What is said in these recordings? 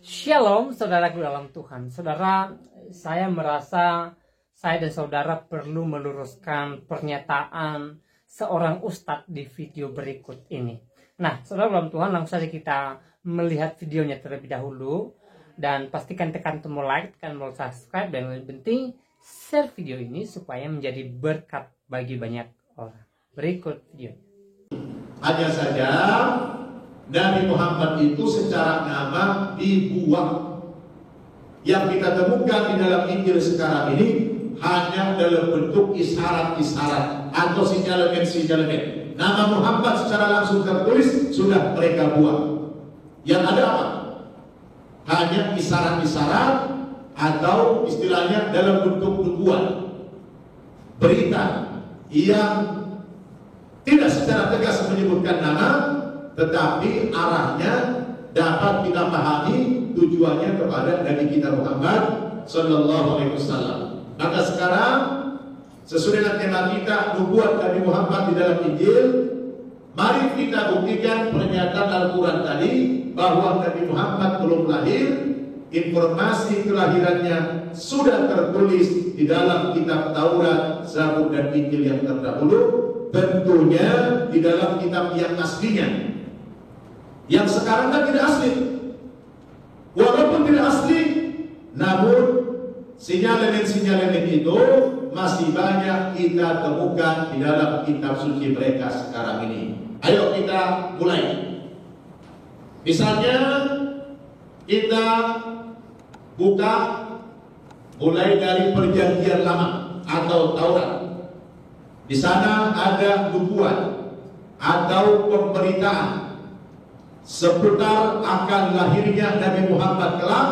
Shalom saudaraku dalam Tuhan. Saudara, saya merasa saya dan saudara perlu meluruskan pernyataan seorang ustadz di video berikut ini. Nah, saudara dalam Tuhan, langsung saja kita melihat videonya terlebih dahulu. Dan pastikan tekan tombol like, tekan tombol subscribe, dan yang lebih penting share video ini supaya menjadi berkat bagi banyak orang. Berikut video. Hanya saja Nabi Muhammad itu secara nama dibuang. Yang kita temukan di dalam Injil sekarang ini hanya dalam bentuk isyarat-isyarat atau sinyalemen-sinyalemen. Nama Muhammad secara langsung tertulis sudah mereka buang. Yang ada apa? Hanya isyarat-isyarat atau istilahnya dalam bentuk nubuat, berita yang tidak secara tegas menyebutkan nama, tetapi arahnya dapat kita pahami tujuannya kepada Nabi kita Muhammad Sallallahu Alaihi Wasallam. Maka sekarang sesuai dengan tema kita nubuat Nabi Muhammad di dalam Injil, mari kita buktikan pernyataan Al-Quran tadi bahwa Nabi Muhammad belum lahir. Informasi kelahirannya sudah tertulis di dalam kitab Taurat, Zabur dan Injil yang terdahulu, tentunya di dalam kitab yang aslinya. Yang sekarang kan tidak asli. Walaupun tidak asli, namun sinyalemen-sinyalemen itu masih banyak kita temukan di dalam kitab suci mereka sekarang ini. Ayo kita mulai. Misalnya kita buka mulai dari Perjanjian Lama atau Taurat. Di sana ada nubuat atau pemberitaan seputar akan lahirnya Nabi Muhammad kelak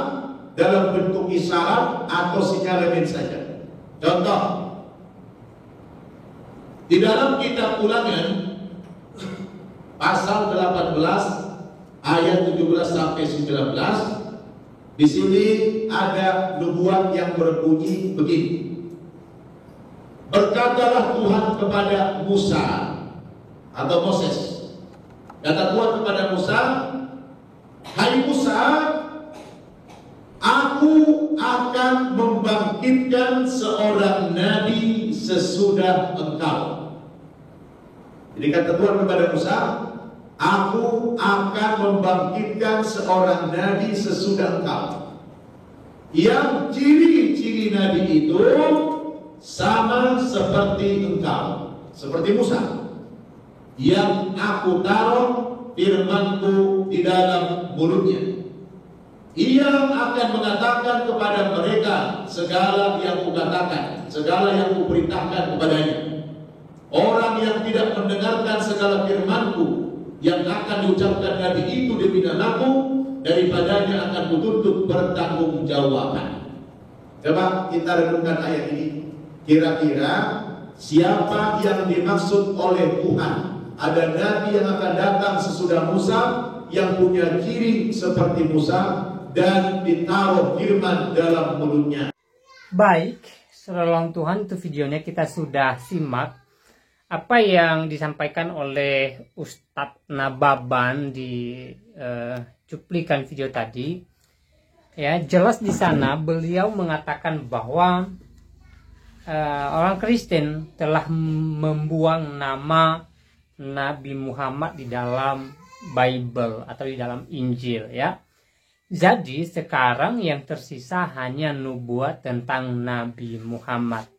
dalam bentuk isyarat atau sinyalemen saja. Contoh, di dalam kitab Ulangan pasal 18 ayat 17 sampai 19, di sini ada nubuat yang berbunyi begini. Berkatalah Tuhan kepada Musa atau Moses. Kata Tuhan kepada Musa, "Hai Musa, aku akan membangkitkan seorang nabi sesudah engkau." Jadi kata Tuhan kepada Musa, "Aku akan membangkitkan seorang nabi sesudah engkau, yang ciri-ciri nabi itu sama seperti engkau, seperti Musa, yang aku taruh firmanku di dalam mulutnya. Ia akan mengatakan kepada mereka segala yang kukatakan, segala yang kuperintahkan kepadanya. Orang yang tidak mendengarkan segala firmanku yang akan diucapkan nabi itu demi namaku, daripadanya akan kutuntut bertanggung-jawaban." Coba kita renungkan ayat ini. Kira-kira siapa yang dimaksud oleh Tuhan? Ada nabi yang akan datang sesudah Musa, yang punya ciri seperti Musa dan ditaruh firman dalam mulutnya. Baik, saudara Tuhan, itu videonya kita sudah simak apa yang disampaikan oleh Ustadz Nababan di cuplikan video tadi. Ya, jelas di sana beliau mengatakan bahwa orang Kristen telah membuang nama Nabi Muhammad di dalam Bible atau di dalam Injil, ya. Jadi sekarang yang tersisa hanya nubuat tentang Nabi Muhammad.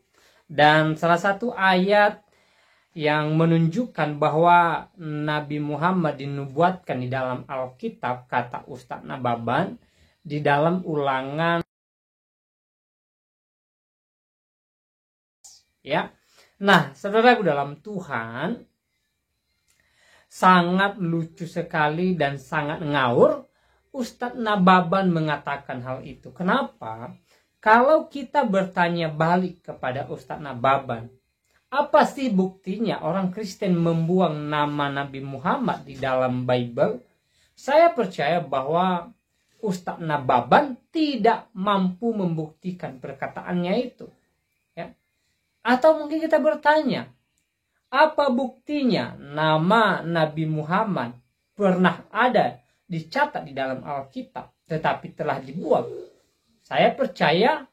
Dan salah satu ayat yang menunjukkan bahwa Nabi Muhammad dinubuatkan di dalam Alkitab, kata Ustadz Nababan, di dalam Ulangan, ya. Nah, saudaraku dalam Tuhan, sangat lucu sekali dan sangat ngawur Ustadz Nababan mengatakan hal itu. Kenapa? Kalau kita bertanya balik kepada Ustadz Nababan, apa sih buktinya orang Kristen membuang nama Nabi Muhammad di dalam Bible? Saya percaya bahwa Ustadz Nababan tidak mampu membuktikan perkataannya itu. Ya. Atau mungkin kita bertanya, apa buktinya nama Nabi Muhammad pernah ada dicatat di dalam Alkitab? tetapi telah dibuang. Saya percaya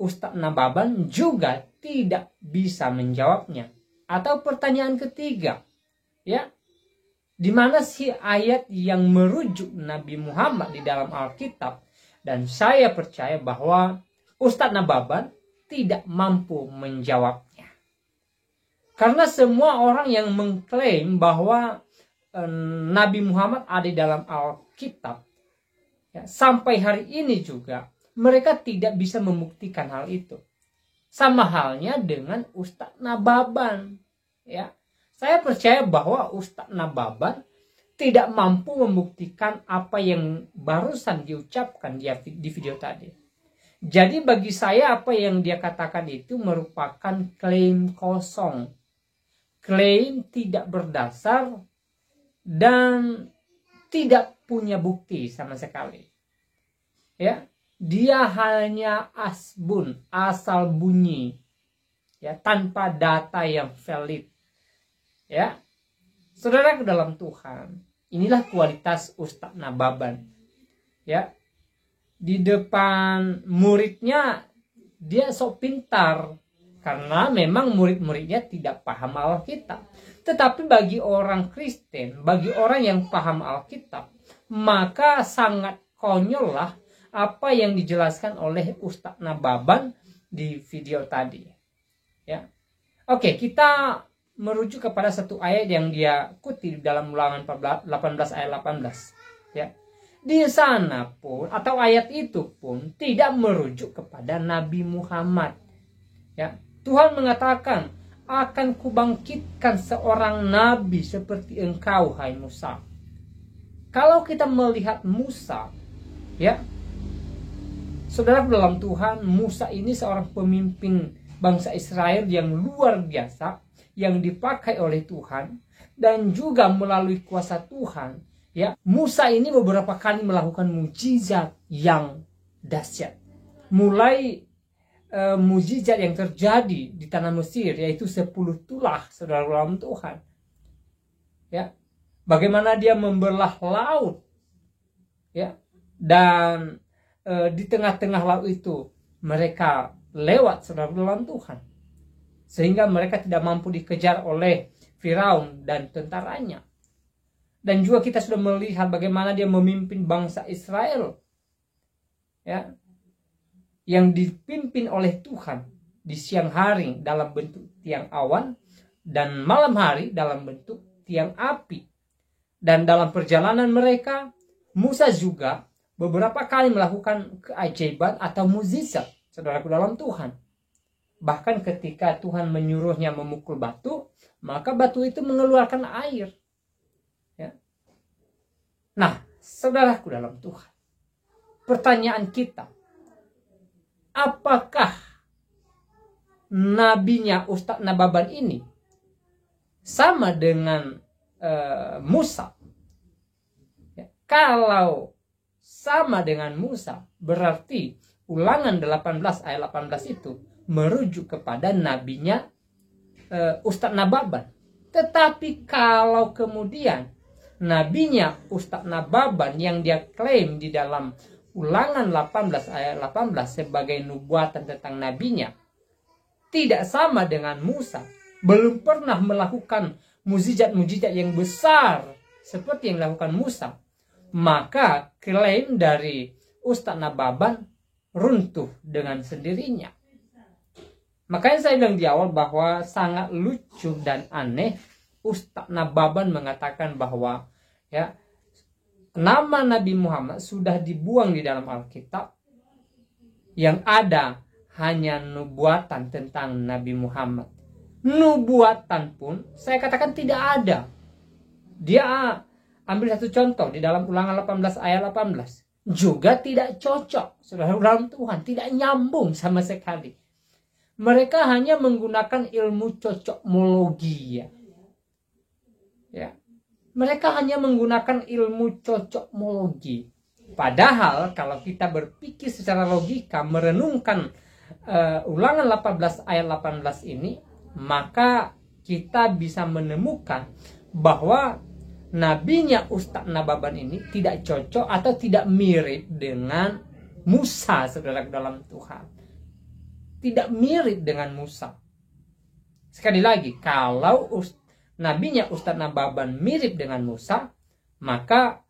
Ustadz Nababan juga tidak bisa menjawabnya. Atau pertanyaan ketiga, ya, di mana sih ayat yang merujuk Nabi Muhammad di dalam Alkitab? Dan saya percaya bahwa Ustadz Nababan tidak mampu menjawabnya. Karena semua orang yang mengklaim bahwa Nabi Muhammad ada di dalam Alkitab, ya, sampai hari ini juga mereka tidak bisa membuktikan hal itu. Sama halnya dengan Ustadz Nababan. Ya, saya percaya bahwa Ustadz Nababan tidak mampu membuktikan apa yang barusan diucapkan di video tadi. Jadi bagi saya apa yang dia katakan itu merupakan klaim kosong. Klaim tidak berdasar dan tidak punya bukti sama sekali. Ya, dia hanya asbun, asal bunyi, ya, tanpa data yang valid. Ya, saudara dalam Tuhan, inilah kualitas Ustadz Nababan. Ya, di depan muridnya dia sok pintar, karena memang murid-muridnya tidak paham Alkitab. Tetapi bagi orang Kristen, bagi orang yang paham Alkitab, maka sangat konyol lah apa yang dijelaskan oleh Ustadz Nababan di video tadi. Ya. Oke, kita merujuk kepada satu ayat yang dia kutip dalam Ulangan 18 ayat 18. Ya. Di sana pun, atau ayat itu pun tidak merujuk kepada Nabi Muhammad. Ya. Tuhan mengatakan, akan kubangkitkan seorang nabi seperti engkau, hai Musa. Kalau kita melihat Musa, ya, saudara dalam Tuhan, Musa ini seorang pemimpin bangsa Israel yang luar biasa, yang dipakai oleh Tuhan, dan juga melalui kuasa Tuhan. Ya, Musa ini beberapa kali melakukan mujizat yang dahsyat. Mulai mujizat yang terjadi di tanah Mesir, yaitu 10 tulah, saudara dalam Tuhan. Ya, bagaimana dia membelah laut, ya, dan di tengah-tengah laut itu mereka lewat, saudara dalam Tuhan, sehingga mereka tidak mampu dikejar oleh Firaun dan tentaranya. Dan juga kita sudah melihat bagaimana dia memimpin bangsa Israel, ya, yang dipimpin oleh Tuhan di siang hari dalam bentuk tiang awan dan malam hari dalam bentuk tiang api. Dan dalam perjalanan mereka, Musa juga beberapa kali melakukan keajaiban atau mukjizat, saudaraku dalam Tuhan. Bahkan ketika Tuhan menyuruhnya memukul batu, maka batu itu mengeluarkan air. Ya. Nah, saudaraku dalam Tuhan, pertanyaan kita, apakah nabinya Ustadz Nababan ini sama dengan Musa? Ya, kalau sama dengan Musa, berarti Ulangan 18 ayat 18 itu merujuk kepada nabinya Ustadz Nababan. Tetapi kalau kemudian nabinya Ustadz Nababan yang dia klaim di dalam Ulangan 18 ayat 18 sebagai nubuatan tentang nabinya tidak sama dengan Musa, belum pernah melakukan mukjizat-mukjizat yang besar seperti yang dilakukan Musa, maka klaim dari Ustadz Nababan runtuh dengan sendirinya. Makanya saya bilang di awal bahwa sangat lucu dan aneh Ustadz Nababan mengatakan bahwa, ya, nama Nabi Muhammad sudah dibuang di dalam Alkitab, yang ada hanya nubuatan tentang Nabi Muhammad. Nubuatan pun saya katakan tidak ada. Dia ambil satu contoh di dalam Ulangan 18 ayat 18. Juga tidak cocok, saudara dalam Tuhan, tidak nyambung sama sekali. Mereka hanya menggunakan ilmu cocokmologi, ya. Mereka hanya menggunakan ilmu cocokmologi. Padahal kalau kita berpikir secara logika, merenungkan Ulangan 18 ayat 18 ini, maka kita bisa menemukan bahwa nabinya Ustadz Nababan ini tidak cocok atau tidak mirip dengan Musa, saudara dalam Tuhan. Tidak mirip dengan Musa. Sekali lagi, kalau nabinya Ustadz Nababan mirip dengan Musa, maka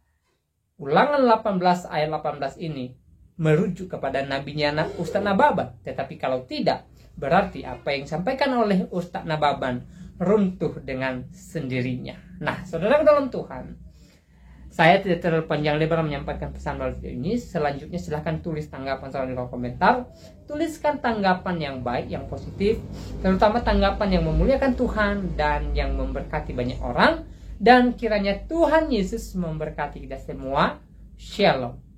Ulangan 18 ayat 18 ini merujuk kepada nabinya Ustadz Nababan. Tetapi kalau tidak, berarti apa yang disampaikan oleh Ustadz Nababan runtuh dengan sendirinya. Nah, saudara dalam Tuhan, saya tidak terlalu panjang lebar menyampaikan pesan melalui video ini. Selanjutnya silahkan tulis tanggapan di kolom komentar. Tuliskan tanggapan yang baik, yang positif, terutama tanggapan yang memuliakan Tuhan dan yang memberkati banyak orang. Dan kiranya Tuhan Yesus memberkati kita semua. Shalom.